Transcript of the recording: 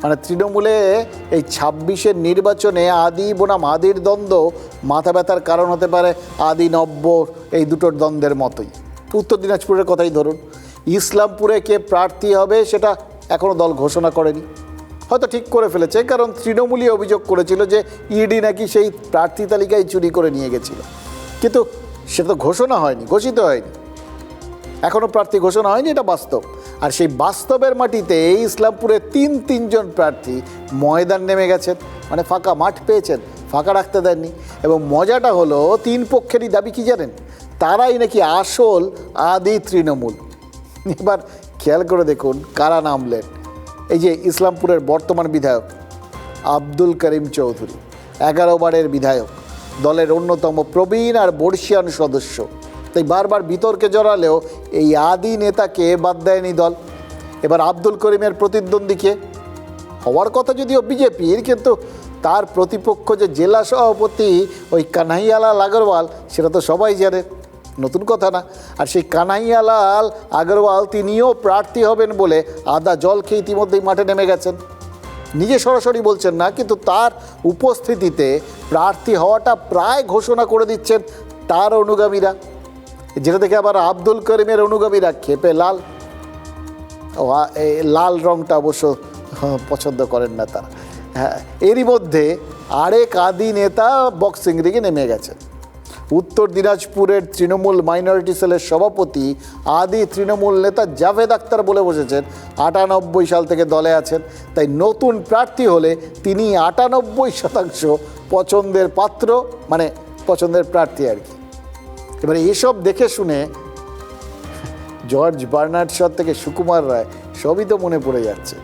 মানে তৃণমূলে এই ২৬-এর নির্বাচনে আদি বনাম আদির দ্বন্দ্ব মাথা ব্যথার কারণ হতে পারে আদি নব্য এই দুটোর দ্বন্দ্বের মতোই। উত্তর দিনাজপুরের কথাই ধরুন, ইসলামপুরে কে প্রার্থী হবে সেটা এখনও দল ঘোষণা করেনি, হয়তো ঠিক করে ফেলেছে, কারণ তৃণমূলই অভিযোগ করেছিল যে ইডি নাকি সেই প্রার্থী তালিকায় চুরি করে নিয়ে গেছিল, কিন্তু সেটা তো ঘোষণা হয়নি, ঘোষিত হয়নি, এখনও প্রার্থী ঘোষণা হয়নি, এটা বাস্তব। আর সেই বাস্তবের মাটিতে ইসলামপুরে তিনজন প্রার্থী ময়দান নেমে গেছেন, মানে ফাঁকা মাঠ পেয়েছেন, ফাঁকা রাখতে দেননি। এবং মজাটা হলো তিন পক্ষেরই দাবি কি জানেন, তারাই নাকি আসল আদি তৃণমূল। এবার খেয়াল করে দেখুন কারা নামলেন। এই যে ইসলামপুরের বর্তমান বিধায়ক আব্দুল করিম চৌধুরী, 11 বারের বিধায়ক, দলের অন্যতম প্রবীণ আর বর্ষিয়ান সদস্য, তাই বারবার বিতর্কে জড়ালেও এই আদি নেতাকে বাদ দেয়নি দল। এবার আব্দুল করিমের প্রতিদ্বন্দ্বীকে হওয়ার কথা যদিও বিজেপির, কিন্তু তার প্রতিপক্ষ যে জেলা সভাপতি ওই কানাইয়ালাল আগরওয়াল, সেটা তো সবাই জানে, নতুন কথা না। আর সেই কানাইয়ালাল আগরওয়াল তিনিও প্রার্থী হবেন বলে আদা জল খেয়ে ইতিমধ্যেই মাঠে নেমে গেছেন। নিজে সরাসরি বলছেন না, কিন্তু তার উপস্থিতিতে প্রার্থী হওয়াটা প্রায় ঘোষণা করে দিচ্ছেন তার অনুগামীরা, যেটা দেখে আবার আব্দুল করিমের অনুগামীরা ক্ষেপে লাল। এই লাল রঙটা অবশ্য পছন্দ করেন না তারা। হ্যাঁ, এরই মধ্যে আরেক আদি নেতা বক্সিং রিংয়ে নেমে গেছে। উত্তর দিনাজপুরের তৃণমূল মাইনরিটি সেলের সভাপতি আদি তৃণমূল নেতা জাভেদ আখতার বলে বসেছেন 98 সাল থেকে দলে আছেন, তাই নতুন প্রার্থী হলে তিনি 98% পছন্দের পাত্র, মানে পছন্দের প্রার্থী আর কি। এবারে এসব দেখে শুনে জর্জ বার্নার্ড শ থেকে সুকুমার রায় সবই তো মনে পড়ে যাচ্ছে।